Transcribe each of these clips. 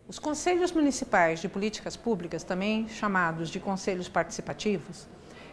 Os conselhos municipais de políticas públicas, também chamados de conselhos participativos,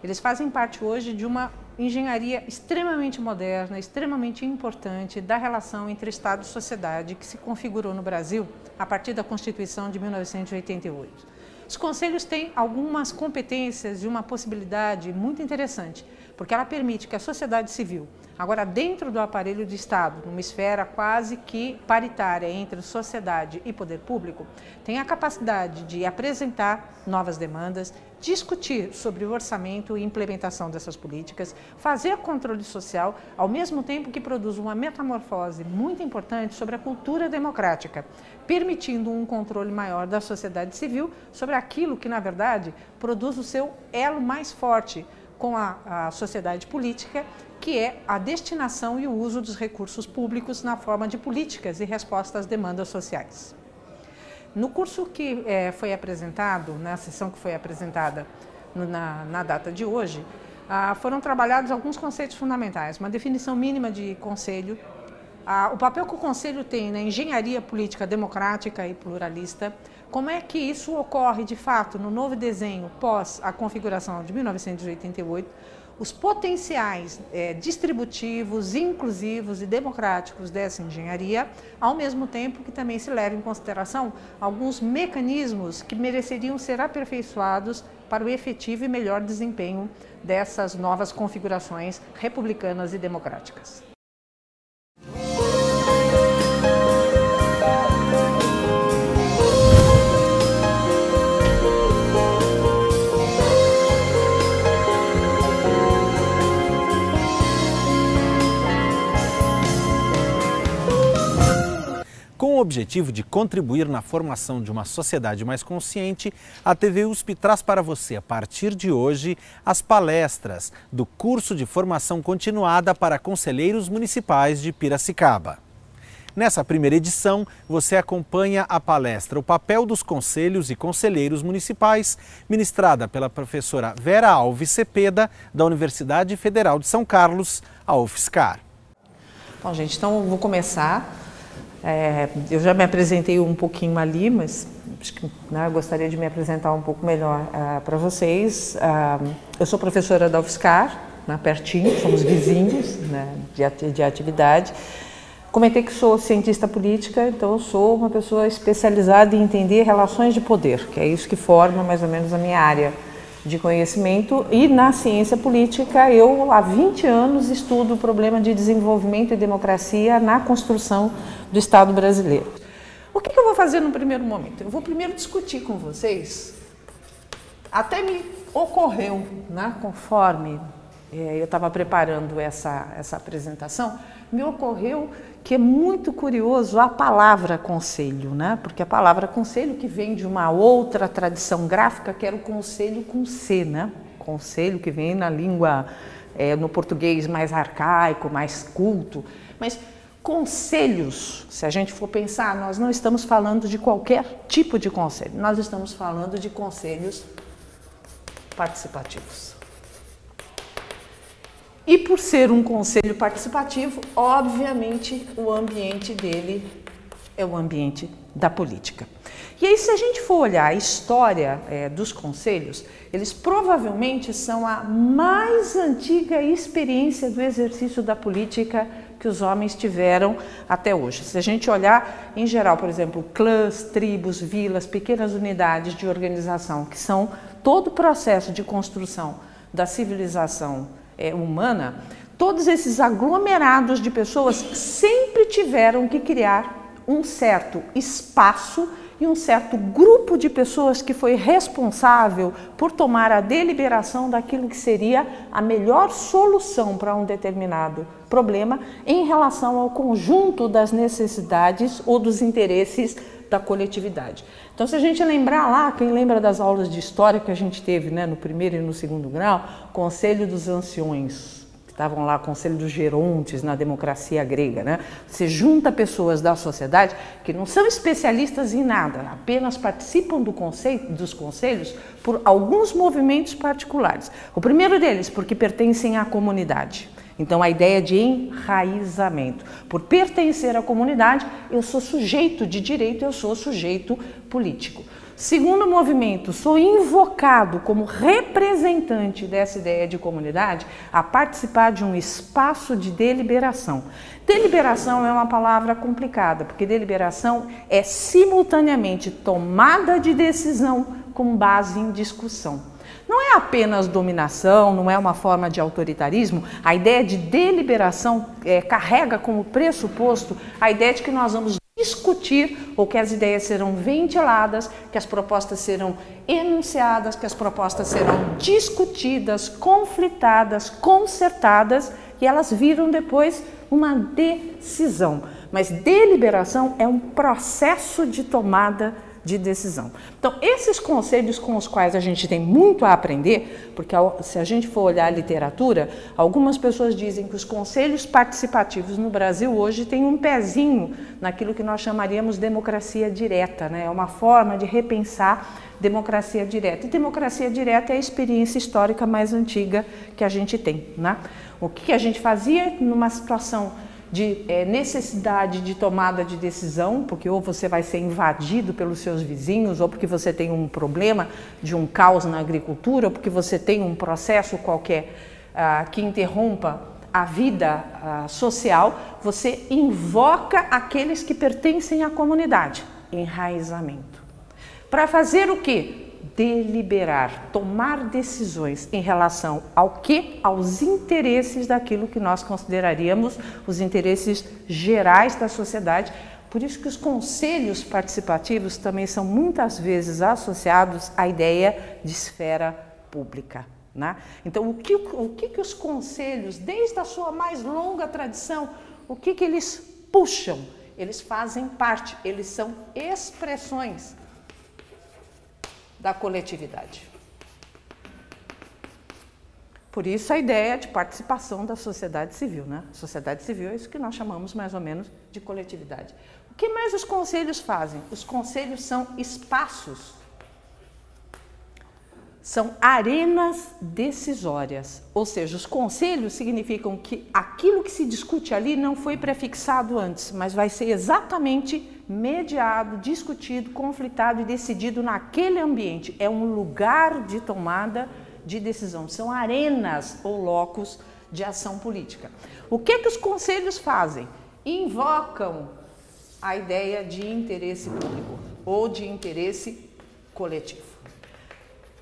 eles fazem parte hoje de uma engenharia extremamente moderna, extremamente importante da relação entre Estado e sociedade que se configurou no Brasil a partir da Constituição de 1988. Os conselhos têm algumas competências e uma possibilidade muito interessante, porque ela permite que a sociedade civil, agora dentro do aparelho do Estado, numa esfera quase que paritária entre sociedade e poder público, tenha a capacidade de apresentar novas demandas, discutir sobre o orçamento e implementação dessas políticas, fazer controle social, ao mesmo tempo que produz uma metamorfose muito importante sobre a cultura democrática, permitindo um controle maior da sociedade civil sobre aquilo que, na verdade, produz o seu elo mais forte com a sociedade política, que é a destinação e o uso dos recursos públicos na forma de políticas e resposta às demandas sociais. No curso que foi apresentado, na sessão que foi apresentada na data de hoje, foram trabalhados alguns conceitos fundamentais, uma definição mínima de conselho, o papel que o conselho tem na engenharia política democrática e pluralista, como é que isso ocorre de fato no novo desenho pós a configuração de 1988, os potenciais distributivos, inclusivos e democráticos dessa engenharia, ao mesmo tempo que também se leva em consideração alguns mecanismos que mereceriam ser aperfeiçoados para o efetivo e melhor desempenho dessas novas configurações republicanas e democráticas. Com o objetivo de contribuir na formação de uma sociedade mais consciente, a TV USP traz para você, a partir de hoje, as palestras do curso de formação continuada para conselheiros municipais de Piracicaba. Nessa primeira edição, você acompanha a palestra O Papel dos Conselhos e Conselheiros Municipais, ministrada pela professora Vera Alves Cepeda, da Universidade Federal de São Carlos, a UFSCar. Bom, gente, então eu vou começar. Eu já me apresentei um pouquinho ali, mas acho que, eu gostaria de me apresentar um pouco melhor para vocês. Eu sou professora da UFSCar, pertinho, somos vizinhos de atividade. Comentei que sou cientista política, então eu sou uma pessoa especializada em entender relações de poder, que é isso que forma mais ou menos a minha área de conhecimento. E na ciência política eu há 20 anos estudo o problema de desenvolvimento e democracia na construção do Estado brasileiro. O que eu vou fazer no primeiro momento? Eu vou primeiro discutir com vocês, até me ocorreu, conforme eu estava preparando essa apresentação, me ocorreu que é muito curioso a palavra conselho, porque a palavra conselho que vem de uma outra tradição gráfica, que era o conselho com C, conselho que vem na língua, no português mais arcaico, mais culto, mas conselhos, se a gente for pensar, nós não estamos falando de qualquer tipo de conselho, nós estamos falando de conselhos participativos. E por ser um conselho participativo, obviamente o ambiente dele é o ambiente da política. E aí, se a gente for olhar a história dos conselhos, eles provavelmente são a mais antiga experiência do exercício da política que os homens tiveram até hoje. Se a gente olhar em geral, por exemplo, clãs, tribos, vilas, pequenas unidades de organização, que são todo o processo de construção da civilização humana, todos esses aglomerados de pessoas sempre tiveram que criar um certo espaço e um certo grupo de pessoas que foi responsável por tomar a deliberação daquilo que seria a melhor solução para um determinado problema em relação ao conjunto das necessidades ou dos interesses da coletividade. Então, se a gente lembrar lá, quem lembra das aulas de história que a gente teve no primeiro e no segundo grau, Conselho dos Anciões, que estavam lá, Conselho dos Gerontes na democracia grega, Você junta pessoas da sociedade que não são especialistas em nada, apenas participam dos conselhos por alguns movimentos particulares. O primeiro deles, porque pertencem à comunidade. Então, a ideia de enraizamento. Por pertencer à comunidade, eu sou sujeito de direito, eu sou sujeito político. Segundo movimento, sou invocado como representante dessa ideia de comunidade a participar de um espaço de deliberação. Deliberação é uma palavra complicada, porque deliberação é simultaneamente tomada de decisão com base em discussão. Não é apenas dominação, não é uma forma de autoritarismo. A ideia de deliberação carrega como pressuposto a ideia de que nós vamos discutir, ou que as ideias serão ventiladas, que as propostas serão enunciadas, que as propostas serão discutidas, conflitadas, consertadas, e elas viram depois uma decisão. Mas deliberação é um processo de tomada de decisão. Então, esses conselhos com os quais a gente tem muito a aprender, porque se a gente for olhar a literatura, algumas pessoas dizem que os conselhos participativos no Brasil hoje têm um pezinho naquilo que nós chamaríamos de democracia direta, né? É uma forma de repensar democracia direta. E democracia direta é a experiência histórica mais antiga que a gente tem, né? O que a gente fazia numa situação de necessidade de tomada de decisão, porque ou você vai ser invadido pelos seus vizinhos, ou porque você tem um problema de um caos na agricultura, ou porque você tem um processo qualquer que interrompa a vida social, você invoca aqueles que pertencem à comunidade. Enraizamento. Para fazer o quê? Deliberar, tomar decisões em relação ao quê? Aos interesses daquilo que nós consideraríamos os interesses gerais da sociedade. Por isso que os conselhos participativos também são muitas vezes associados à ideia de esfera pública, né? Então, o que os conselhos, desde a sua mais longa tradição, o que eles puxam? Eles fazem parte, eles são expressões da coletividade. Por isso a ideia de participação da sociedade civil, né? Sociedade civil é isso que nós chamamos mais ou menos de coletividade. O que mais os conselhos fazem? Os conselhos são espaços, são arenas decisórias, ou seja, os conselhos significam que aquilo que se discute ali não foi prefixado antes, mas vai ser exatamente mediado, discutido, conflitado e decidido naquele ambiente. É um lugar de tomada de decisão, são arenas ou locos de ação política. O que os conselhos fazem? Invocam a ideia de interesse público ou de interesse coletivo.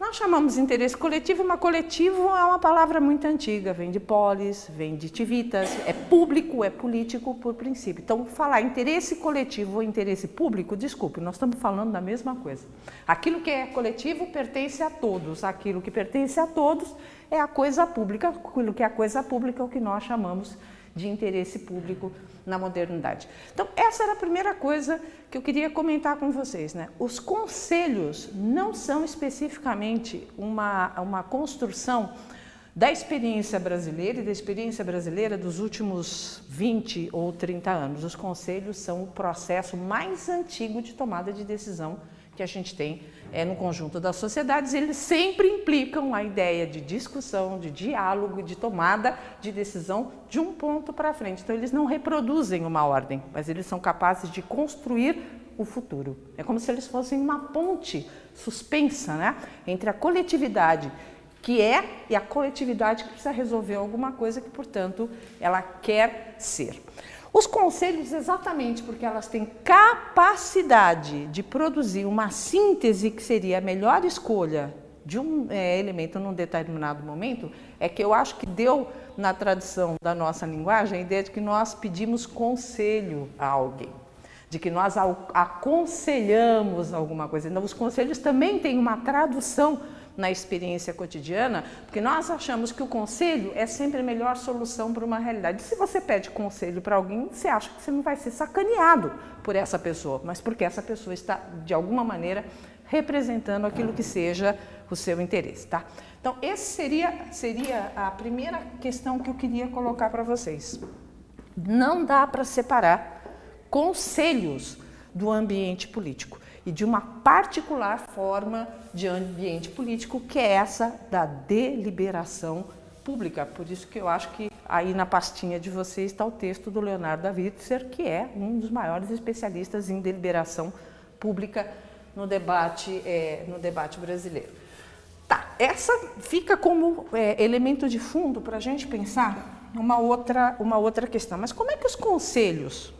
Nós chamamos de interesse coletivo, mas coletivo é uma palavra muito antiga, vem de polis, vem de tivitas, é público, é político por princípio. Então, falar interesse coletivo ou interesse público, desculpe, nós estamos falando da mesma coisa. Aquilo que é coletivo pertence a todos, aquilo que pertence a todos é a coisa pública, aquilo que é a coisa pública é o que nós chamamos de interesse público na modernidade. Então, essa era a primeira coisa que eu queria comentar com vocês, né? Os conselhos não são especificamente uma construção da experiência brasileira e da experiência brasileira dos últimos 20 ou 30 anos. Os conselhos são o processo mais antigo de tomada de decisão que a gente tem no conjunto das sociedades. Eles sempre implicam a ideia de discussão, de diálogo, de tomada de decisão de um ponto para frente. Então, eles não reproduzem uma ordem, mas eles são capazes de construir o futuro. É como se eles fossem uma ponte suspensa, né, entre a coletividade que é e a coletividade que precisa resolver alguma coisa que, portanto, ela quer ser. Os conselhos, exatamente porque elas têm capacidade de produzir uma síntese que seria a melhor escolha de um elemento num determinado momento, é que eu acho que deu na tradição da nossa linguagem a ideia de que nós pedimos conselho a alguém, de que nós aconselhamos alguma coisa. Então, os conselhos também têm uma tradução na experiência cotidiana, porque nós achamos que o conselho é sempre a melhor solução para uma realidade. Se você pede conselho para alguém, você acha que você não vai ser sacaneado por essa pessoa, mas porque essa pessoa está, de alguma maneira, representando aquilo que seja o seu interesse, tá? Então, essa seria a primeira questão que eu queria colocar para vocês. Não dá para separar conselhos do ambiente político e de uma particular forma de ambiente político, que é essa da deliberação pública, por isso que eu acho que aí na pastinha de vocês está o texto do Leonardo da Witzer, que é um dos maiores especialistas em deliberação pública no debate brasileiro. Tá, essa fica como elemento de fundo para a gente pensar uma outra questão. Mas como é que os conselhos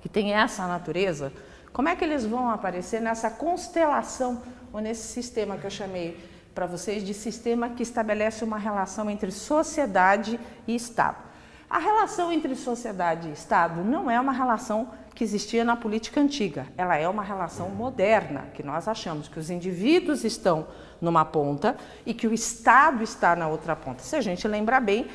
que têm essa natureza, como é que eles vão aparecer nessa constelação ou nesse sistema que eu chamei para vocês de sistema que estabelece uma relação entre sociedade e Estado? A relação entre sociedade e Estado não é uma relação que existia na política antiga, ela é uma relação moderna, que nós achamos que os indivíduos estão numa ponta e que o Estado está na outra ponta. Se a gente lembrar bem,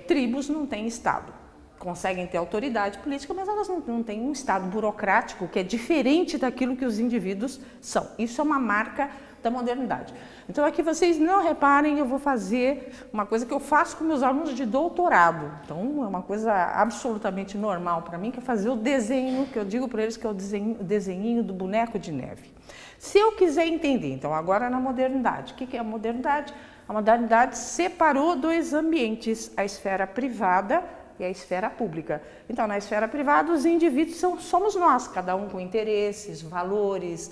tribos não têm Estado, conseguem ter autoridade política, mas elas não têm um Estado burocrático que é diferente daquilo que os indivíduos são. Isso é uma marca da modernidade. Então aqui vocês não reparem, eu vou fazer uma coisa que eu faço com meus alunos de doutorado. Então é uma coisa absolutamente normal para mim, que é fazer o desenho, que eu digo para eles que é o desenhinho do boneco de neve. Se eu quiser entender, então agora na modernidade, o que é a modernidade? A modernidade separou dois ambientes, a esfera privada e a esfera pública. Então na esfera privada os indivíduos somos nós, cada um com interesses, valores,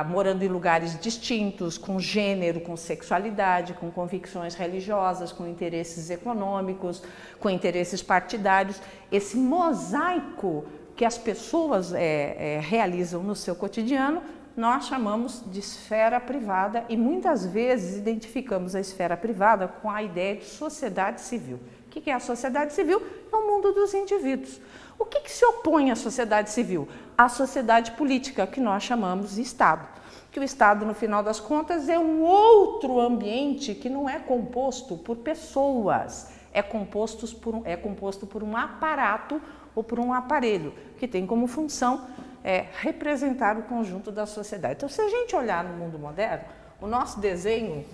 morando em lugares distintos, com gênero, com sexualidade, com convicções religiosas, com interesses econômicos, com interesses partidários. Esse mosaico que as pessoas realizam no seu cotidiano, nós chamamos de esfera privada e muitas vezes identificamos a esfera privada com a ideia de sociedade civil. O que é a sociedade civil? É o mundo dos indivíduos. O que se opõe à sociedade civil? A sociedade política, que nós chamamos de Estado. Que o Estado, no final das contas, é um outro ambiente que não é composto por pessoas, é composto por um aparato ou por um aparelho, que tem como função representar o conjunto da sociedade. Então, se a gente olhar no mundo moderno, o nosso desenho,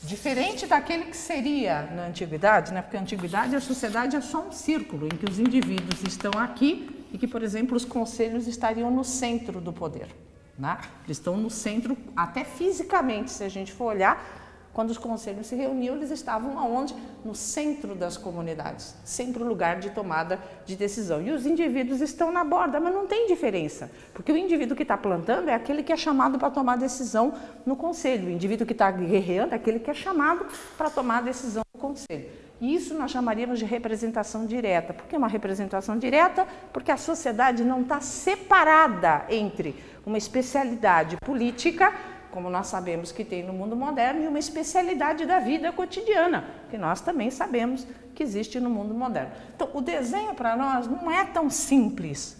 diferente daquele que seria na antiguidade, né? Porque na antiguidade a sociedade é só um círculo em que os indivíduos estão aqui e que, por exemplo, os conselhos estariam no centro do poder, né? Eles estão no centro, até fisicamente, se a gente for olhar, quando os conselhos se reuniam, eles estavam aonde? No centro das comunidades, sempre o lugar de tomada de decisão. E os indivíduos estão na borda, mas não tem diferença, porque o indivíduo que está plantando é aquele que é chamado para tomar decisão no conselho. O indivíduo que está guerreando é aquele que é chamado para tomar decisão no conselho. E isso nós chamaríamos de representação direta. Por que uma representação direta? Porque a sociedade não está separada entre uma especialidade política, como nós sabemos que tem no mundo moderno, e uma especialidade da vida cotidiana, que nós também sabemos que existe no mundo moderno. Então, o desenho para nós não é tão simples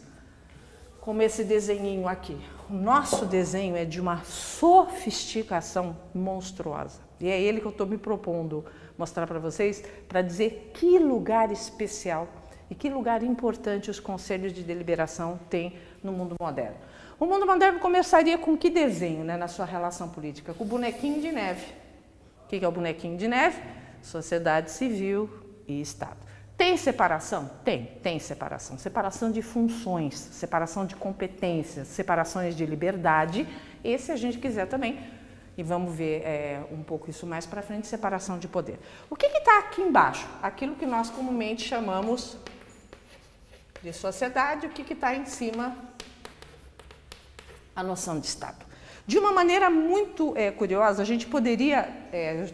como esse desenhinho aqui. O nosso desenho é de uma sofisticação monstruosa. E é ele que eu estou me propondo mostrar para vocês, para dizer que lugar especial e que lugar importante os conselhos de deliberação têm no mundo moderno. O mundo moderno começaria com que desenho, né, na sua relação política? Com o bonequinho de neve. O que é o bonequinho de neve? Sociedade civil e Estado. Tem separação? Tem separação. Separação de funções, separação de competências, separações de liberdade. E se a gente quiser também, e vamos ver um pouco isso mais para frente, separação de poder. O que está aqui embaixo? Aquilo que nós comumente chamamos de sociedade, o que está em cima? A noção de Estado. De uma maneira muito curiosa, a gente poderia,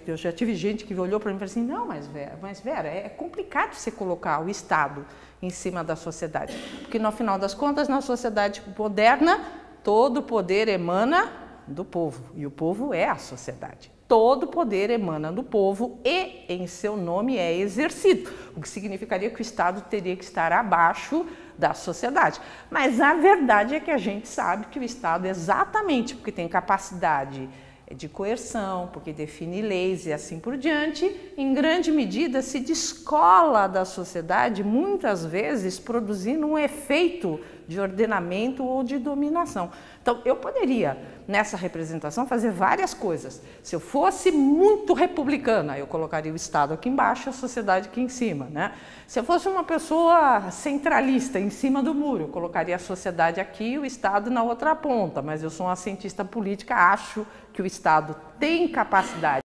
eu já tive gente que olhou para mim e falou assim, não, mas Vera, é complicado você colocar o Estado em cima da sociedade, porque no final das contas, na sociedade moderna, todo poder emana do povo, e o povo é a sociedade. Todo poder emana do povo e em seu nome é exercido, o que significaria que o Estado teria que estar abaixo da sociedade. Mas a verdade é que a gente sabe que o Estado, exatamente porque tem capacidade de coerção, porque define leis e assim por diante, em grande medida se descola da sociedade, muitas vezes produzindo um efeito de ordenamento ou de dominação. Então, eu poderia, nessa representação, fazer várias coisas. Se eu fosse muito republicana, eu colocaria o Estado aqui embaixo e a sociedade aqui em cima, né? Se eu fosse uma pessoa centralista, em cima do muro, eu colocaria a sociedade aqui e o Estado na outra ponta, mas eu sou uma cientista política, acho que o Estado tem capacidade